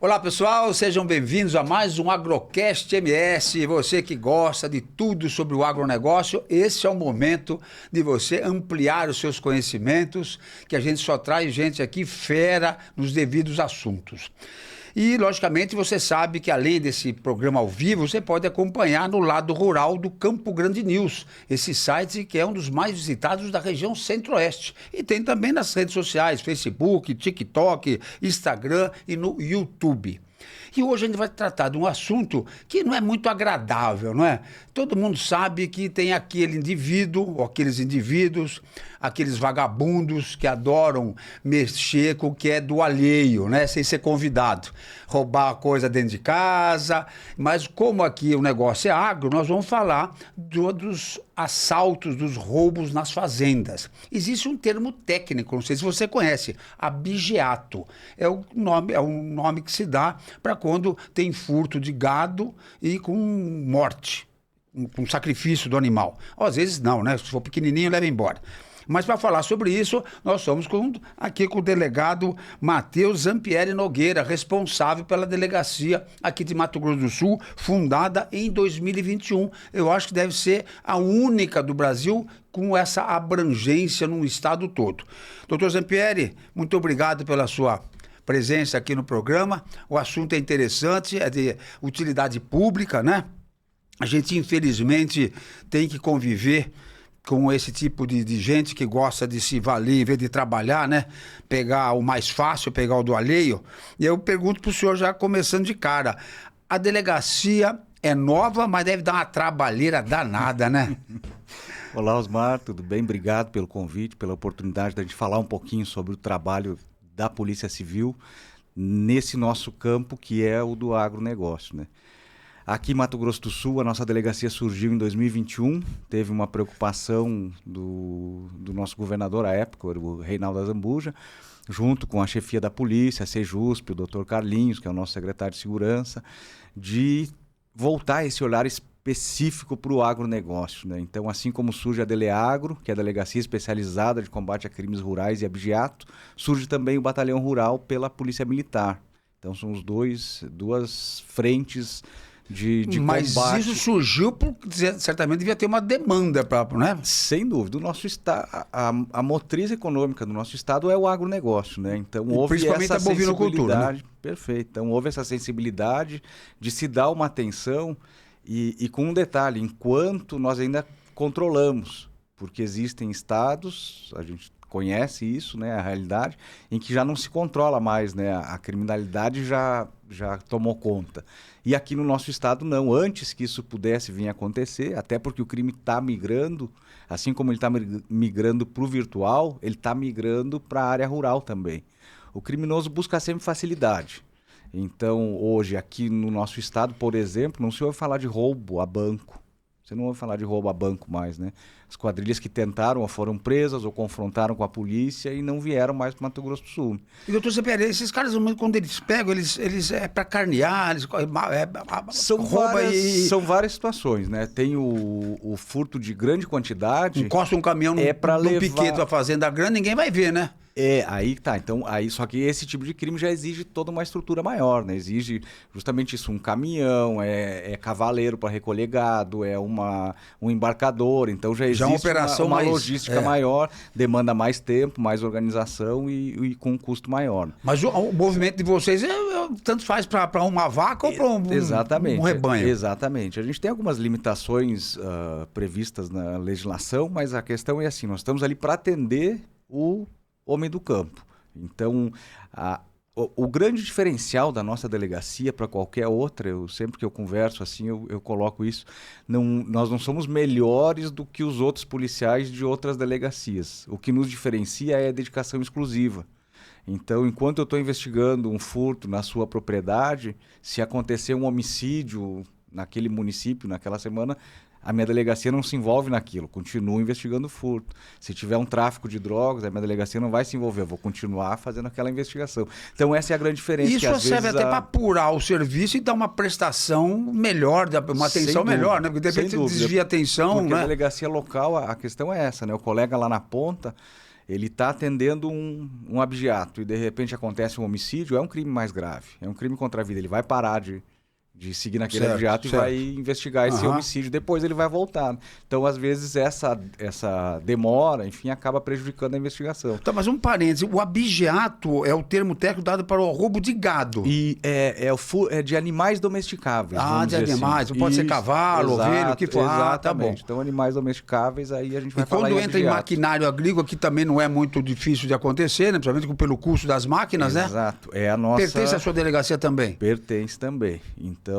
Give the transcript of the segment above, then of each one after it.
Olá pessoal, sejam bem-vindos a mais um Agrocast MS. Você que gosta de tudo sobre o agronegócio, esse é o momento de você ampliar os seus conhecimentos, que a gente só traz gente aqui fera nos devidos assuntos. E, logicamente, você sabe que além desse programa ao vivo, você pode acompanhar no lado rural do Campo Grande News, esse site que é um dos mais visitados da região Centro-Oeste. E tem também nas redes sociais, Facebook, TikTok, Instagram e no YouTube. E hoje a gente vai tratar de um assunto que não é muito agradável, não é? Todo mundo sabe que tem aquele indivíduo, ou aqueles indivíduos, aqueles vagabundos que adoram mexer com o que é do alheio, né? Sem ser convidado. Roubar coisa dentro de casa. Mas como aqui o negócio é agro, nós vamos falar dos assaltos, dos roubos nas fazendas. Existe um termo técnico, não sei se você conhece, abigeato. É um nome que se dá para quando tem furto de gado e com morte, com sacrifício do animal. Às vezes não, né? Se for pequenininho, leva embora. Mas para falar sobre isso, nós somos aqui com o delegado Matheus Zampieri Nogueira, responsável pela delegacia aqui de Mato Grosso do Sul, fundada em 2021. Eu acho que deve ser a única do Brasil com essa abrangência no estado todo. Doutor Zampieri, muito obrigado pela sua presença aqui no programa. O assunto é interessante, é de utilidade pública, né? A gente, infelizmente, tem que conviver com esse tipo de gente que gosta de se valer em vez de trabalhar, né? Pegar o mais fácil, pegar o do alheio. E eu pergunto para o senhor, já começando de cara, a delegacia é nova, mas deve dar uma trabalheira danada, né? Olá, Osmar, tudo bem? Obrigado pelo convite, pela oportunidade de a gente falar um pouquinho sobre o trabalho da Polícia Civil nesse nosso campo, que é o do agronegócio, né? Aqui em Mato Grosso do Sul, a nossa delegacia surgiu em 2021, teve uma preocupação do nosso governador à época, o Reinaldo Azambuja, junto com a chefia da polícia, a Sejusp, o Dr. Carlinhos, que é o nosso secretário de Segurança, de voltar esse olhar específico para o agronegócio, né? Então, assim como surge a Deleagro, que é a Delegacia Especializada de Combate a Crimes Rurais e Abigeato, surge também o Batalhão Rural pela Polícia Militar. Então, são duas frentes de Mas combate. Isso surgiu porque certamente devia ter uma demanda própria, né? Sem dúvida. O nosso a motriz econômica do nosso estado é o agronegócio, né? Então houve essa sensibilidade. Né? Perfeito. Então houve essa sensibilidade de se dar uma atenção e com um detalhe, enquanto nós ainda controlamos, porque existem estados, a gente conhece isso, né, a realidade, em que já não se controla mais, né, a criminalidade já tomou conta. E aqui no nosso estado não, antes que isso pudesse vir a acontecer, até porque o crime está migrando, assim como ele está migrando para o virtual, ele está migrando para a área rural também. O criminoso busca sempre facilidade. Então, hoje, aqui no nosso estado, por exemplo, não se ouve falar de roubo a banco. Você não ouve falar de roubo a banco mais, né? As quadrilhas que tentaram ou foram presas ou confrontaram com a polícia e não vieram mais para Mato Grosso do Sul. E, doutor Zampieri, esses caras, quando eles pegam, eles é para carnear, são várias situações, né? Tem o furto de grande quantidade. Encosta um caminhão num piquete da fazenda grande, ninguém vai ver, né? Aí tá. Então, só que esse tipo de crime já exige toda uma estrutura maior, né? Exige justamente isso, um caminhão, é cavaleiro para recolher gado, é um embarcador, então já existe uma operação uma logística maior, demanda mais tempo, mais organização e com um custo maior. Mas o movimento de vocês tanto faz para uma vaca ou para um rebanho? Exatamente. A gente tem algumas limitações previstas na legislação, mas a questão é assim, nós estamos ali para atender o homem do campo. Então, o grande diferencial da nossa delegacia para qualquer outra, sempre que eu converso assim, eu coloco isso, nós não somos melhores do que os outros policiais de outras delegacias. O que nos diferencia é a dedicação exclusiva. Então, enquanto eu estou investigando um furto na sua propriedade, se acontecer um homicídio naquele município, naquela semana, a minha delegacia não se envolve naquilo, continua investigando o furto. Se tiver um tráfico de drogas, a minha delegacia não vai se envolver, eu vou continuar fazendo aquela investigação. Então essa é a grande diferença. Isso que serve até para apurar o serviço e dar uma prestação melhor, uma atenção melhor, né? Porque de repente desvia a atenção. Porque né? A delegacia local, a questão é essa, né? O colega lá na ponta, ele está atendendo um abigeato e de repente acontece um homicídio, é um crime mais grave, é um crime contra a vida. Ele vai parar de seguir naquele abigeato e vai investigar esse homicídio, depois ele vai voltar. Então, às vezes, essa demora, enfim, acaba prejudicando a investigação. Tá, mas um parêntese, o abigeato é o termo técnico dado para o roubo de gado. E é de animais domesticáveis. De animais, assim. Pode ser cavalo, ovelha, o que for. Tá bom. Então, animais domesticáveis, aí a gente vai falar quando entra em maquinário agrícola, que também não é muito difícil de acontecer, né? Principalmente pelo custo das máquinas, né? Exato. É a nossa... Pertence à sua delegacia também? Pertence também. Então,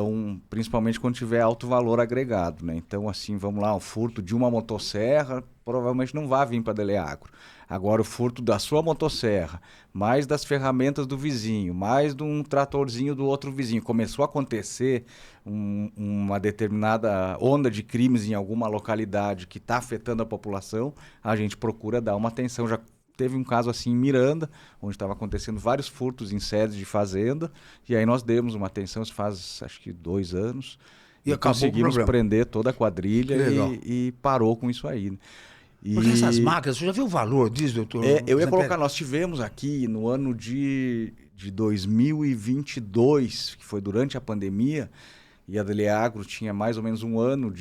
principalmente quando tiver alto valor agregado, né? Então, assim, vamos lá, o furto de uma motosserra provavelmente não vai vir para a Deleagro. Agora, o furto da sua motosserra, mais das ferramentas do vizinho, mais de um tratorzinho do outro vizinho. Começou a acontecer uma determinada onda de crimes em alguma localidade que está afetando a população, a gente procura dar uma atenção. Já teve um caso assim em Miranda, onde estava acontecendo vários furtos em sedes de fazenda, e aí nós demos uma atenção, isso faz acho que 2 anos, e conseguimos prender toda a quadrilha e parou com isso aí. Porque essas máquinas, você já viu o valor disso, doutor? Eu ia colocar, nós tivemos aqui no ano de 2022, que foi durante a pandemia, e a Deleagro tinha mais ou menos um ano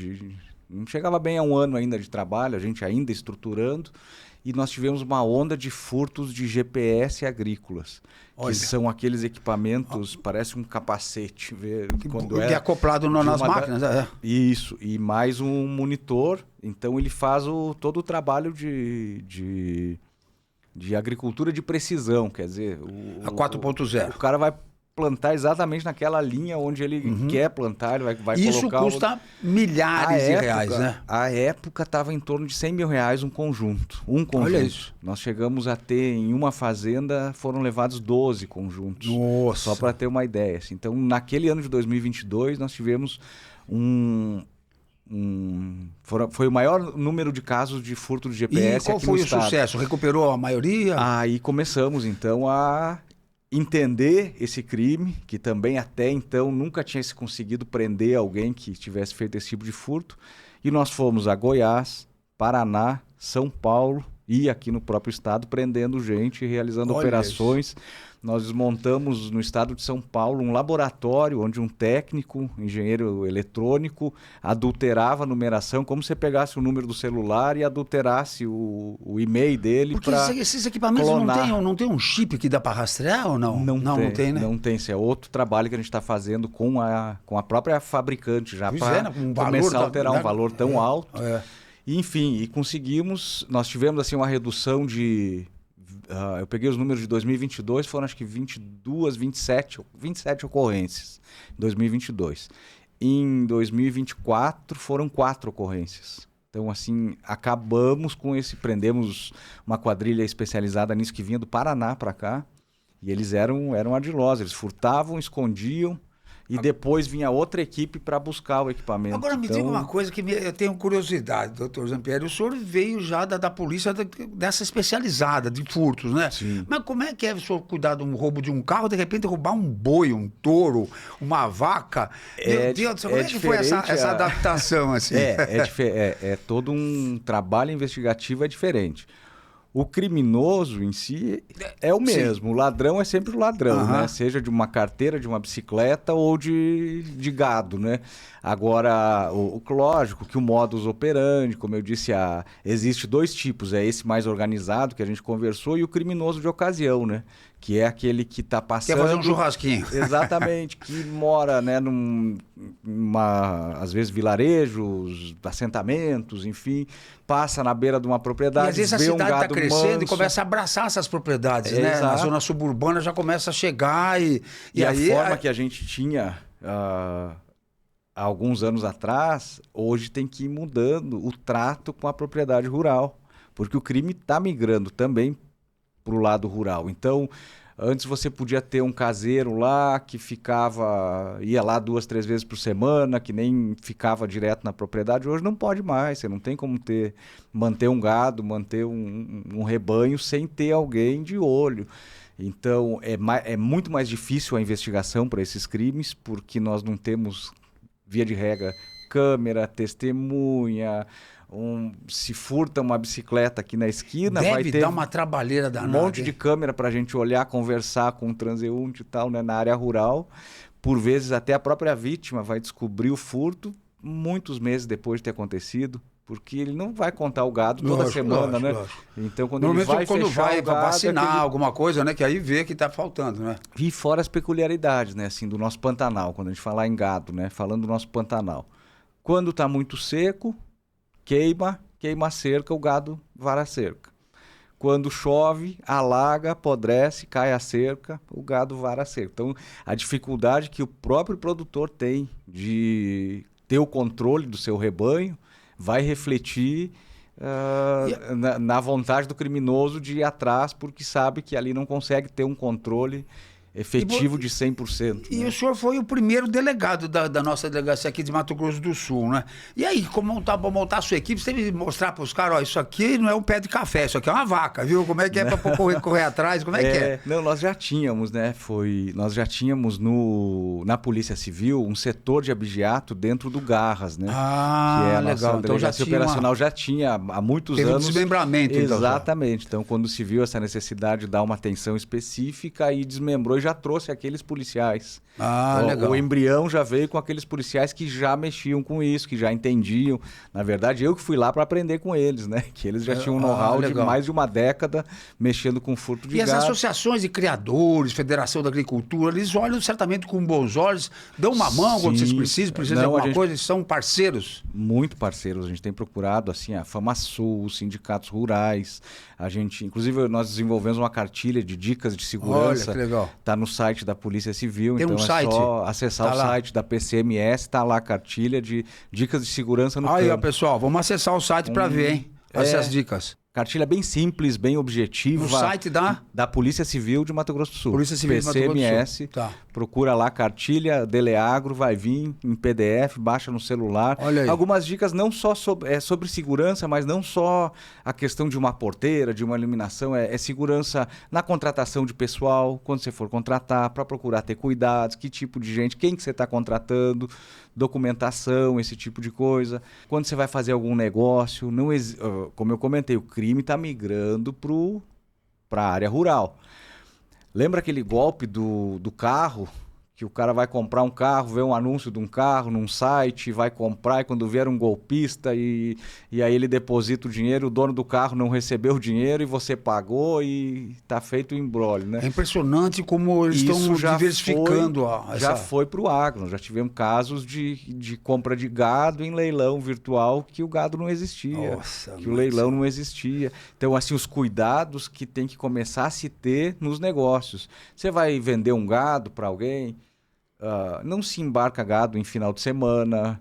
não chegava bem a um ano ainda de trabalho, a gente ainda estruturando, e nós tivemos uma onda de furtos de GPS agrícolas. Olha. Que são aqueles equipamentos, parece um capacete. Que é acoplado nas máquinas. Isso, e mais um monitor. Então ele faz todo o trabalho de agricultura de precisão, quer dizer... A 4.0. O cara vai plantar exatamente naquela linha onde ele quer plantar, ele vai isso colocar... Isso custa milhares de reais, né? A época estava em torno de 100 mil reais um conjunto. Olha isso. Nós chegamos a ter, em uma fazenda, foram levados 12 conjuntos. Nossa! Só para ter uma ideia. Assim. Então, naquele ano de 2022, nós tivemos foi o maior número de casos de furto de GPS aqui no estado. E qual foi o sucesso? Recuperou a maioria? Aí começamos, então, a entender esse crime, que também até então nunca tinha se conseguido prender alguém que tivesse feito esse tipo de furto. E nós fomos a Goiás, Paraná, São Paulo e aqui no próprio estado prendendo gente, realizando operações. Nós desmontamos no estado de São Paulo um laboratório onde um técnico, engenheiro eletrônico, adulterava a numeração, como se você pegasse o número do celular e adulterasse o e-mail dele para clonar. Porque esses equipamentos não tem um chip que dá para rastrear ou não? Não tem, né? Não tem. Isso é outro trabalho que a gente está fazendo com a própria fabricante já para começar a alterar um valor tão alto. Enfim, e conseguimos, nós tivemos assim uma redução de... eu peguei os números de 2022, foram acho que 27 ocorrências em 2022. Em 2024 foram 4 ocorrências. Então, assim, acabamos com prendemos uma quadrilha especializada nisso que vinha do Paraná para cá, e eles eram ardilosos, eles furtavam, escondiam, e depois vinha outra equipe para buscar o equipamento. Agora me diga uma coisa que eu tenho curiosidade, doutor Zampieri. O senhor veio já da polícia dessa especializada de furtos, né? Sim. Mas como é que é o senhor cuidar de um roubo de um carro, de repente roubar um boi, um touro, uma vaca? Meu Deus, como é que foi essa adaptação? Assim? É todo um trabalho investigativo, é diferente. O criminoso em si é o mesmo. Sim. O ladrão é sempre o ladrão, né? Seja de uma carteira, de uma bicicleta ou de gado, né? Agora, lógico que o modus operandi, como eu disse, existe 2 tipos. É esse mais organizado que a gente conversou e o criminoso de ocasião, né? Que é aquele que está passando... Quer fazer um churrasquinho. Exatamente. Que mora, né, às vezes, vilarejos, assentamentos, enfim, passa na beira de uma propriedade, e às vezes a cidade está crescendo manso. E começa a abraçar essas propriedades, né? Exato. Na zona suburbana já começa a chegar e aí... a forma que a gente tinha... há alguns anos atrás, hoje tem que ir mudando o trato com a propriedade rural, porque o crime está migrando também para o lado rural. Então, antes você podia ter um caseiro lá que ia lá 2, 3 vezes por semana, que nem ficava direto na propriedade. Hoje não pode mais, você não tem como manter um gado, manter um rebanho sem ter alguém de olho. Então, é muito mais difícil a investigação para esses crimes, porque nós não temos, via de regra, câmera, testemunha, se furta uma bicicleta aqui na esquina, vai ter dar uma trabalheira danada, um monte de câmera para a gente olhar, conversar com o transeunte e tal, né, na área rural. Por vezes até a própria vítima vai descobrir o furto muitos meses depois de ter acontecido, porque ele não vai contar o gado toda semana, né? Lógico. Então, quando ele vai fechar o gado, vacinar alguma coisa, né? Que aí vê que está faltando, né? E fora as peculiaridades, né? Assim, do nosso Pantanal, quando a gente falar em gado, né? Falando do nosso Pantanal. Quando está muito seco, queima a cerca, o gado vara a cerca. Quando chove, alaga, apodrece, cai a cerca, o gado vara a cerca. Então, a dificuldade que o próprio produtor tem de ter o controle do seu rebanho vai refletir na vontade do criminoso de ir atrás, porque sabe que ali não consegue ter um controle efetivo de 100%. E o senhor foi o primeiro delegado da nossa delegacia aqui de Mato Grosso do Sul, né? E aí, como montar a sua equipe, você teve que mostrar para os caras, ó, isso aqui não é um pé de café, isso aqui é uma vaca, viu? Como é que é para correr atrás, como é que é? Não, nós já tínhamos, né? Nós já tínhamos na Polícia Civil um setor de abigeato dentro do Garras, né? Ah, que é a legal. Nossa delegacia operacional já tinha há muitos teve anos. Um desmembramento, exatamente. Então, quando se viu essa necessidade de dar uma atenção específica, aí desmembrou e já trouxe aqueles policiais. Legal. O embrião já veio com aqueles policiais que já mexiam com isso, que já entendiam. Na verdade, eu que fui lá para aprender com eles, né? Que eles já tinham um know-how de mais de uma década mexendo com furto de gado. E as associações de criadores, Federação da Agricultura, eles olham certamente com bons olhos, dão uma mão quando vocês precisam de alguma coisa, eles são parceiros? Muito parceiros. A gente tem procurado, assim, a FamaSul, os sindicatos rurais. Inclusive, nós desenvolvemos uma cartilha de dicas de segurança. Olha, que legal. Está no site da Polícia Civil, tem então site? É só acessar o site da PCMS, está lá a cartilha de dicas de segurança no campo. Aí, ó, pessoal, vamos acessar o site para ver, hein? Essas dicas. Cartilha bem simples, bem objetiva. No site da Polícia Civil de Mato Grosso do Sul. Polícia Civil PCMS, de Mato Grosso do Sul. Tá. Procura lá a cartilha, Deleagro, vai vir em PDF, baixa no celular. Olha aí. Algumas dicas não só sobre segurança, mas não só a questão de uma porteira, de uma iluminação, é segurança na contratação de pessoal, quando você for contratar, para procurar ter cuidados, que tipo de gente, quem que você está contratando, documentação, esse tipo de coisa. Quando você vai fazer algum negócio, como eu comentei, o crime está migrando para a área rural. Lembra aquele golpe do carro, que o cara vai comprar um carro, vê um anúncio de um carro num site, vai comprar e quando vier um golpista e aí ele deposita o dinheiro, o dono do carro não recebeu o dinheiro e você pagou e tá feito o imbróglio, né? É impressionante como eles estão diversificando. Já foi para o agro, já tivemos casos de compra de gado em leilão virtual que o gado não existia, o leilão não existia. Então, assim, os cuidados que tem que começar a se ter nos negócios. Você vai vender um gado para alguém, não se embarca gado em final de semana,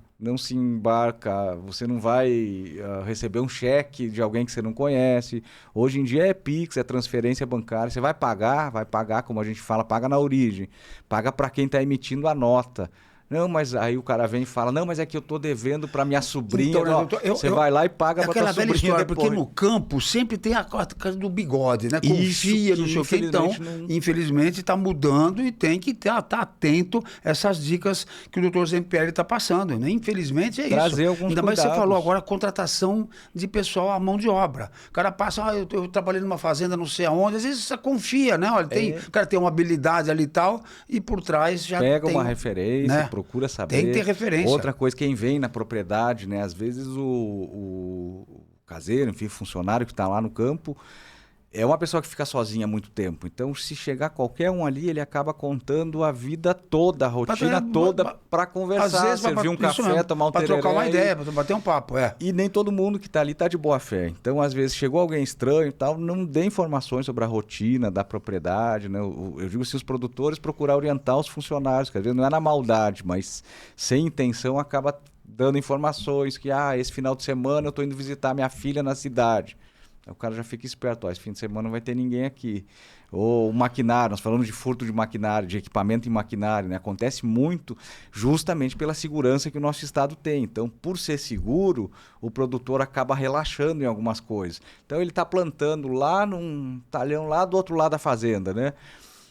você não vai receber um cheque de alguém que você não conhece. Hoje em dia é Pix, é transferência bancária, você vai pagar, como a gente fala, paga na origem, paga para quem está emitindo a nota. Não, mas aí o cara vem e fala, não, mas é que eu estou devendo para minha sobrinha. Então, você vai lá e paga para tua sobrinha. Aquela velha história, porque no campo sempre tem a coisa do bigode, né? Confia no seu que então, infelizmente está mudando e tem que estar atento a essas dicas que o doutor Zempieri está passando, né? Infelizmente é trazer isso. Alguns Ainda cuidados. mais você falou agora, contratação de pessoal à mão de obra. O cara passa, eu trabalhei numa fazenda não sei aonde, às vezes você confia, né? Olha, o cara tem uma habilidade ali e tal, e por trás já pega uma referência, né? Procura saber. Tem que ter referência. Outra coisa, quem vem na propriedade, né? Às vezes o caseiro, enfim, funcionário que está lá no campo, é uma pessoa que fica sozinha há muito tempo. Então, se chegar qualquer um ali, ele acaba contando a vida toda, a rotina toda para conversar, às vezes, servir um café, mesmo, tomar um tereré. Para trocar uma ideia, para bater um papo, E nem todo mundo que está ali está de boa fé. Então, às vezes, chegou alguém estranho e tal, não dê informações sobre a rotina da propriedade, né? Eu digo assim, os produtores procurar orientar os funcionários, que às vezes não é na maldade, mas sem intenção acaba dando informações que, esse final de semana eu estou indo visitar minha filha na cidade. O cara já fica esperto, esse fim de semana não vai ter ninguém aqui. Ou o maquinário, nós falamos de furto de maquinário, de equipamento em maquinário, né? Acontece muito justamente pela segurança que o nosso estado tem. Então, por ser seguro, o produtor acaba relaxando em algumas coisas. Então, ele está plantando lá num talhão lá do outro lado da fazenda, né?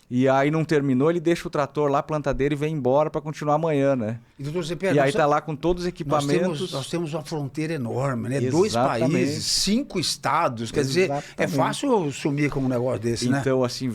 E aí não terminou, ele deixa o trator lá, a plantadeira e vem embora para continuar amanhã, né? E, doutor Cepeda, e aí tá lá com todos os equipamentos. Nós temos uma fronteira enorme, né? Exatamente. 2 países, 5 estados. Quer dizer, é fácil sumir com um negócio desse, né? Então, assim,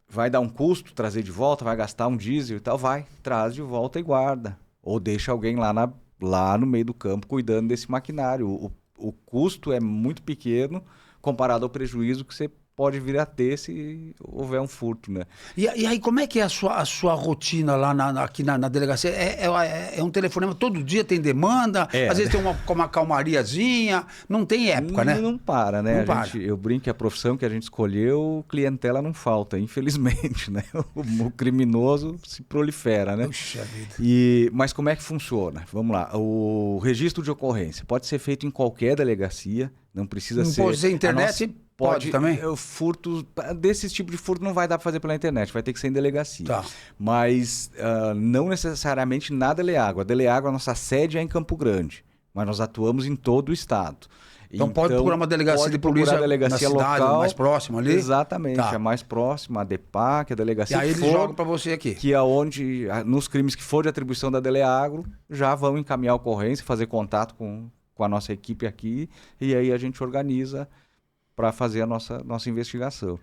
vai dar um custo trazer de volta, vai gastar um diesel e tal, traz de volta e guarda. Ou deixa alguém lá no meio do campo cuidando desse maquinário. O custo é muito pequeno comparado ao prejuízo que você pode vir a ter se houver um furto, né? E aí, como é que é a sua rotina lá aqui na delegacia? É um telefonema, todo dia tem demanda, às vezes tem uma calmariazinha, não tem época, né? Não para, né? Eu brinco que a profissão que a gente escolheu, clientela não falta, infelizmente, né? O criminoso se prolifera, né? Puxa vida. Mas como é que funciona? Vamos lá, o registro de ocorrência pode ser feito em qualquer delegacia, não precisa ser... Pode ser internet? Pode também? Furto, desse tipo de furto não vai dar para fazer pela internet, vai ter que ser em delegacia. Tá. Mas não necessariamente na Deleagro. A Deleagro, a nossa sede é em Campo Grande, mas nós atuamos em todo o estado. Então pode procurar uma delegacia de polícia na cidade local, mais próxima ali? Exatamente, tá. A mais próxima, a DEPAC, a delegacia. E aí eles jogam para você aqui. Que é onde, nos crimes que for de atribuição da Deleagro, já vão encaminhar a ocorrência, fazer contato com a nossa equipe aqui, e aí a gente organiza para fazer a nossa investigação.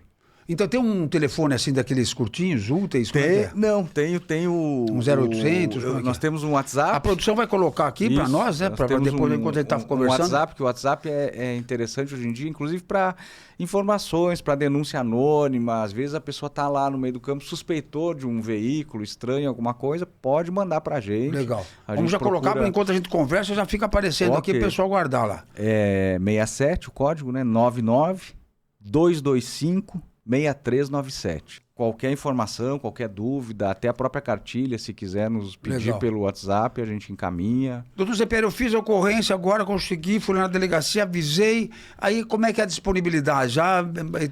Então tem um telefone assim daqueles curtinhos, úteis? Não, tem o... Um 0800? Nós temos um WhatsApp. A produção vai colocar aqui para nós, né? Para depois, enquanto ele está conversando. WhatsApp, que o WhatsApp é interessante hoje em dia, inclusive para informações, para denúncia anônima. Às vezes a pessoa está lá no meio do campo, suspeitou de um veículo estranho, alguma coisa, pode mandar para a gente. Legal. Vamos já colocar, enquanto a gente conversa, já fica aparecendo aqui para o pessoal guardar lá. É 67 o código, né? 99-225-6397. Qualquer informação, qualquer dúvida, até a própria cartilha, se quiser nos pedir pelo WhatsApp, a gente encaminha. Doutor Cepeda, eu fiz a ocorrência agora, consegui, fui na delegacia, avisei. Aí como é que é a disponibilidade? Já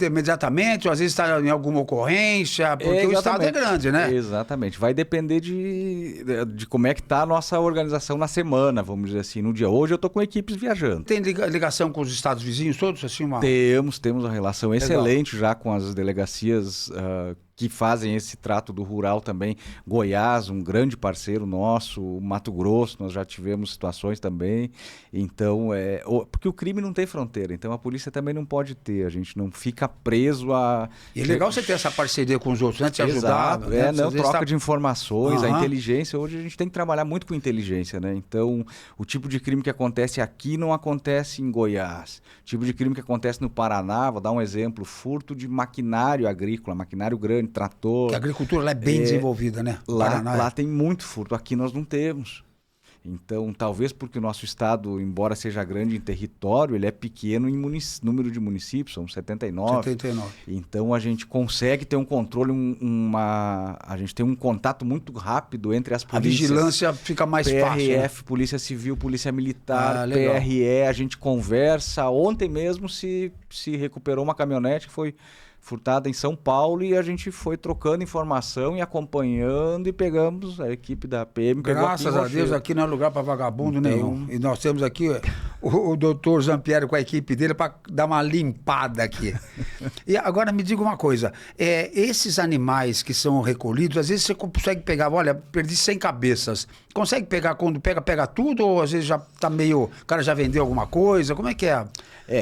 imediatamente, ou às vezes está em alguma ocorrência? Porque o estado é grande, né? Exatamente. Vai depender de como é que está a nossa organização na semana, vamos dizer assim, no dia. Hoje eu estou com equipes viajando. Tem ligação com os estados vizinhos todos? Assim, Temos uma relação excelente já com as delegacias que fazem esse trato do rural também. Goiás, um grande parceiro nosso, Mato Grosso, nós já tivemos situações também. Então, porque o crime não tem fronteira, então a polícia também não pode ter, a gente não fica preso a... E é legal você ter essa parceria com os outros, né? Te ajudar. Né? Troca de informações, a inteligência, hoje a gente tem que trabalhar muito com inteligência, né? Então, o tipo de crime que acontece aqui não acontece em Goiás. O tipo de crime que acontece no Paraná, vou dar um exemplo, furto de maquinário agrícola, maquinário grande, trator. Que a agricultura lá é bem desenvolvida, né? Lá tem muito furto, aqui nós não temos. Então, talvez porque o nosso estado, embora seja grande em território, ele é pequeno em número de municípios, são 79. Então, a gente consegue ter um controle, a gente tem um contato muito rápido entre as polícias. A vigilância fica mais fácil. PRF, né? Polícia Civil, Polícia Militar, PRE, a gente conversa. Ontem mesmo se recuperou uma caminhonete que foi furtada em São Paulo e a gente foi trocando informação e acompanhando e pegamos a equipe da PM. Graças a Deus, aqui não é lugar para vagabundo nenhum. E nós temos aqui o doutor Zampieri com a equipe dele para dar uma limpada aqui. E agora me diga uma coisa, esses animais que são recolhidos, às vezes você consegue pegar, olha, perdi 100 cabeças, consegue pegar quando pega tudo ou às vezes já tá meio, o cara já vendeu alguma coisa, como é que é?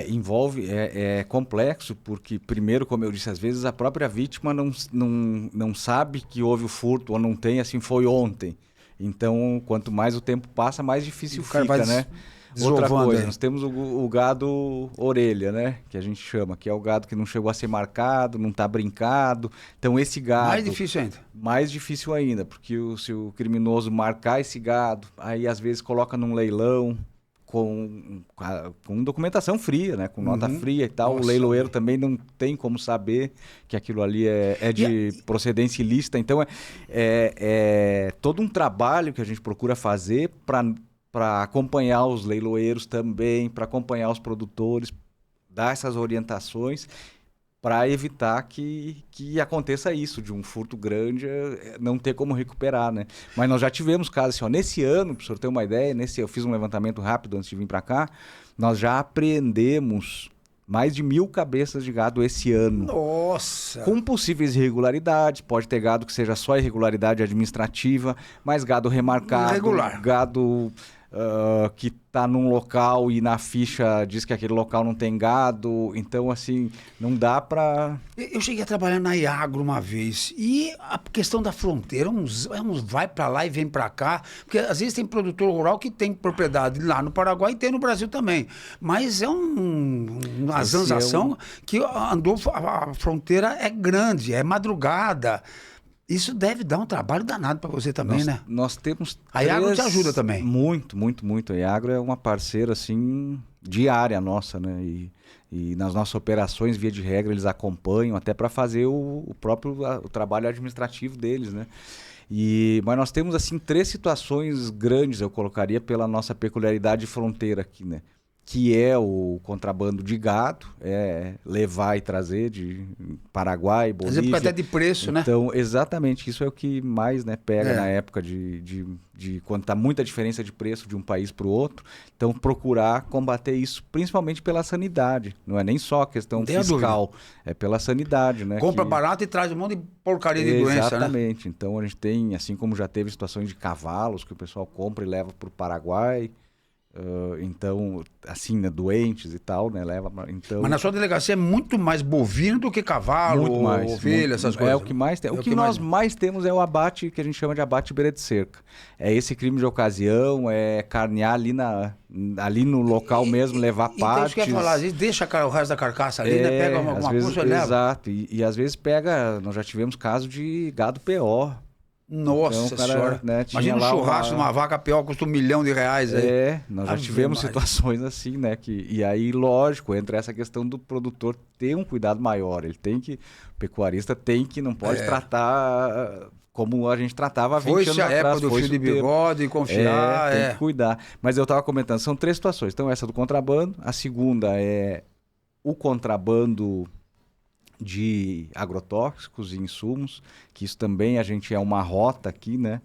Envolve, é complexo, porque primeiro, como eu disse, às vezes a própria vítima não sabe que houve o furto ou não tem, assim foi ontem. Então, quanto mais o tempo passa, mais difícil fica, né? Outra coisa, nós temos o gado orelha, né? Que a gente chama, que é o gado que não chegou a ser marcado, não está brincado. Então, esse gado... Mais difícil ainda. Mais difícil ainda, porque se o criminoso marcar esse gado, aí às vezes coloca num leilão, com documentação fria, né? Com nota fria e tal. Nossa, o leiloeiro também não tem como saber que aquilo ali é de procedência ilícita. Então, é todo um trabalho que a gente procura fazer para acompanhar os leiloeiros também, para acompanhar os produtores, dar essas orientações para evitar que aconteça isso, de um furto grande não ter como recuperar, né? Mas nós já tivemos casos assim, nesse ano, para o senhor ter uma ideia, eu fiz um levantamento rápido antes de vir para cá, nós já apreendemos Mais de 1.000 cabeças de gado esse ano. Nossa! Com possíveis irregularidades, pode ter gado que seja só irregularidade administrativa, mas gado remarcado, irregular. Gado que está num local e na ficha diz que aquele local não tem gado, então assim, não dá para... Eu cheguei a trabalhar na Iagro uma vez, e a questão da fronteira, uns vai para lá e vem para cá, porque às vezes tem produtor rural que tem propriedade lá no Paraguai e tem no Brasil também, mas é uma zanzação que andou, a fronteira é grande, é madrugada. Isso deve dar um trabalho danado para você também, né? Nós temos... A Iagro te ajuda também. Muito, muito, muito. A Iagro é uma parceira, assim, diária nossa, né? E nas nossas operações, via de regra, eles acompanham até para fazer o próprio trabalho administrativo deles, né? Mas nós temos, assim, 3 situações grandes, eu colocaria, pela nossa peculiaridade de fronteira aqui, né? Que é o contrabando de gado, levar e trazer de Paraguai, Bolívia. Por exemplo, até de preço, né? Então, exatamente, isso é o que mais, né, pega na época de quando está muita diferença de preço de um país para o outro. Então, procurar combater isso, principalmente pela sanidade. Não é nem só a questão fiscal, é pela sanidade, né? Compra barato e traz um monte de porcaria de doença, né? Exatamente. Então, a gente tem, assim como já teve situações de cavalos que o pessoal compra e leva para o Paraguai. Então, assim, né, doentes e tal, né, então... Mas na sua delegacia é muito mais bovino do que cavalo, muito mais, ovelha, essas coisas. É o que mais tem. O que nós mais temos é o abate, que a gente chama de abate beira de cerca. É esse crime de ocasião, é carnear ali no local mesmo, levar partes. Então isso que eu ia falar, às vezes deixa o resto da carcaça ali, né, pega alguma coisa e leva. Exato, e às vezes pega, nós já tivemos caso de gado PO. Nossa senhora, né, imagina um churrasco numa vaca PO, custa R$1 milhão aí. Nós já tivemos situações assim, né? E aí, lógico, entra essa questão do produtor ter um cuidado maior. O pecuarista não pode tratar como a gente tratava há 20 anos atrás. Foi a época do fio de bigode, confiar. Tem que cuidar. Mas eu estava comentando, são 3 situações. Então, essa do contrabando. A segunda é o contrabando de agrotóxicos e insumos, que isso também a gente é uma rota aqui, né?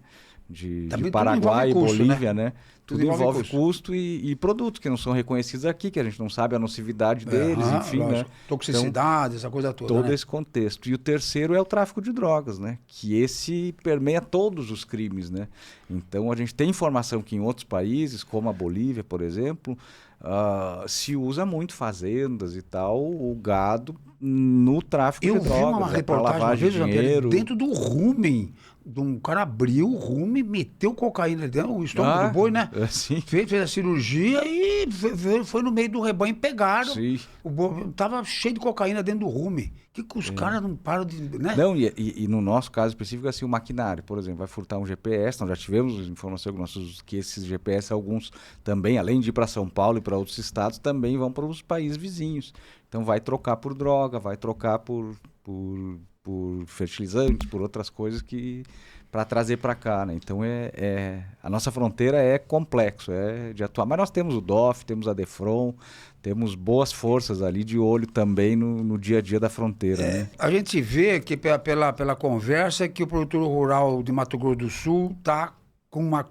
De Paraguai e Bolívia, né? Tudo envolve custo e produtos que não são reconhecidos aqui, que a gente não sabe a nocividade deles, enfim, né? Toxicidade, essa coisa toda. Todo esse contexto. E o terceiro é o tráfico de drogas, né? Que esse permeia todos os crimes, né? Então a gente tem informação que em outros países, como a Bolívia, por exemplo, se usa muito fazendas e tal, o gado no tráfico de drogas. Eu vi uma reportagem uma vez, dinheiro. Dentro do rumen. Um cara abriu o rumen, meteu cocaína dentro, o estômago do boi, né? Sim. Fez a cirurgia e foi no meio do rebanho e pegaram. Sim. O boi tava cheio de cocaína dentro do rumen. Que os caras não param de... né? Não, e no nosso caso específico, assim, o maquinário, por exemplo, vai furtar um GPS, nós já tivemos informação que esses GPS, alguns também, além de ir para São Paulo e para outros estados, também vão para os países vizinhos. Então vai trocar por droga, vai trocar por fertilizantes, por outras coisas para trazer para cá, né? Então a nossa fronteira é complexo, de atuar. Mas nós temos o DOF, temos a DEFRON, temos boas forças ali de olho também no dia a dia da fronteira. Né? A gente vê que pela conversa que o produtor rural de Mato Grosso do Sul está com uma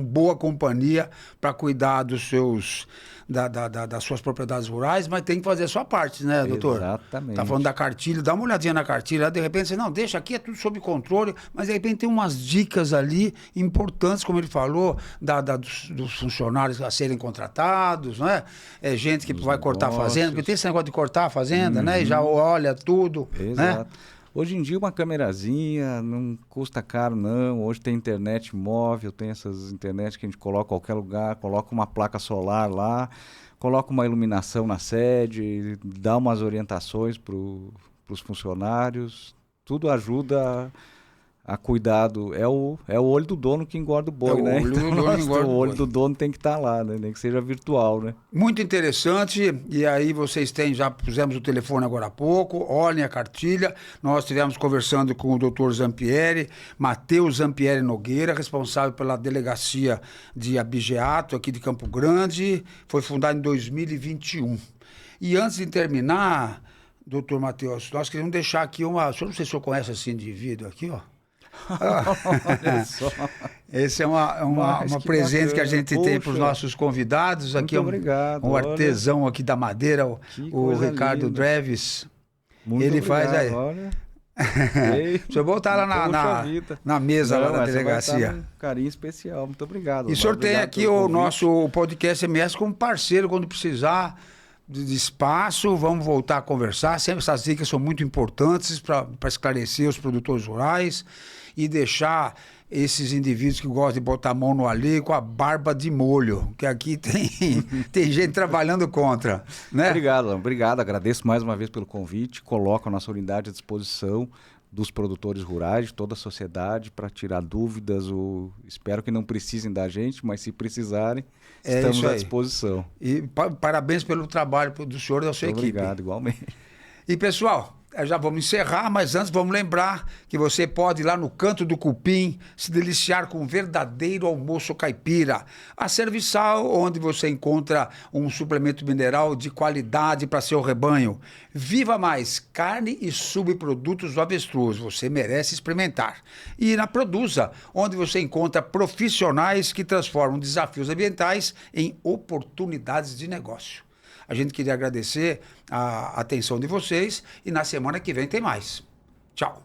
boa companhia para cuidar dos seus das suas propriedades rurais, mas tem que fazer a sua parte, né, doutor? Exatamente. Tá falando da cartilha, dá uma olhadinha na cartilha, de repente você, não, deixa aqui, é tudo sob controle, mas de repente tem umas dicas ali importantes, como ele falou, dos funcionários a serem contratados, não é? É gente que vai cortar a fazenda, porque tem esse negócio de cortar a fazenda, né? E já olha tudo, exato. Né? Hoje em dia uma câmerazinha não custa caro, não. Hoje tem internet móvel, tem essas internet que a gente coloca em qualquer lugar, coloca uma placa solar lá, coloca uma iluminação na sede, dá umas orientações para os funcionários. Tudo ajuda a cuidado. É o olho do dono que engorda o boi, né? O olho do dono tem que estar lá, né? Nem que seja virtual, né? Muito interessante. E aí vocês já pusemos o telefone agora há pouco, olhem a cartilha. Nós estivemos conversando com o doutor Zampieri, Matheus Zampieri Nogueira, responsável pela delegacia de Abigeato, aqui de Campo Grande. Foi fundado em 2021. E antes de terminar, doutor Matheus, nós queríamos deixar aqui uma... Não sei se o senhor conhece esse indivíduo aqui, ó. Olha só. Esse é uma presente que a gente tem para os nossos convidados. Aqui muito obrigado. Um artesão aqui da madeira, o Ricardo Dreves. Muito ele obrigado, faz aí. Olha. Deixa eu voltar lá na mesa lá da delegacia. Um carinho especial. Muito obrigado. E o senhor tem aqui o nosso podcast MS como parceiro quando precisar de espaço. Vamos voltar a conversar. Sempre essas dicas são muito importantes para esclarecer os produtores rurais e deixar esses indivíduos que gostam de botar a mão no alheio com a barba de molho, que aqui tem gente trabalhando contra, né? Obrigado. Agradeço mais uma vez pelo convite. Coloco a nossa unidade à disposição dos produtores rurais, de toda a sociedade, para tirar dúvidas. Espero que não precisem da gente, mas se precisarem, estamos à disposição. E parabéns pelo trabalho do senhor e da sua equipe. Obrigado, igualmente. E, pessoal, já vamos encerrar, mas antes vamos lembrar que você pode ir lá no Canto do Cupim se deliciar com um verdadeiro almoço caipira. A Serviçal, onde você encontra um suplemento mineral de qualidade para seu rebanho. Viva mais carne e subprodutos do avestruz. Você merece experimentar. E na Produza, onde você encontra profissionais que transformam desafios ambientais em oportunidades de negócio. A gente queria agradecer a atenção de vocês e na semana que vem tem mais. Tchau.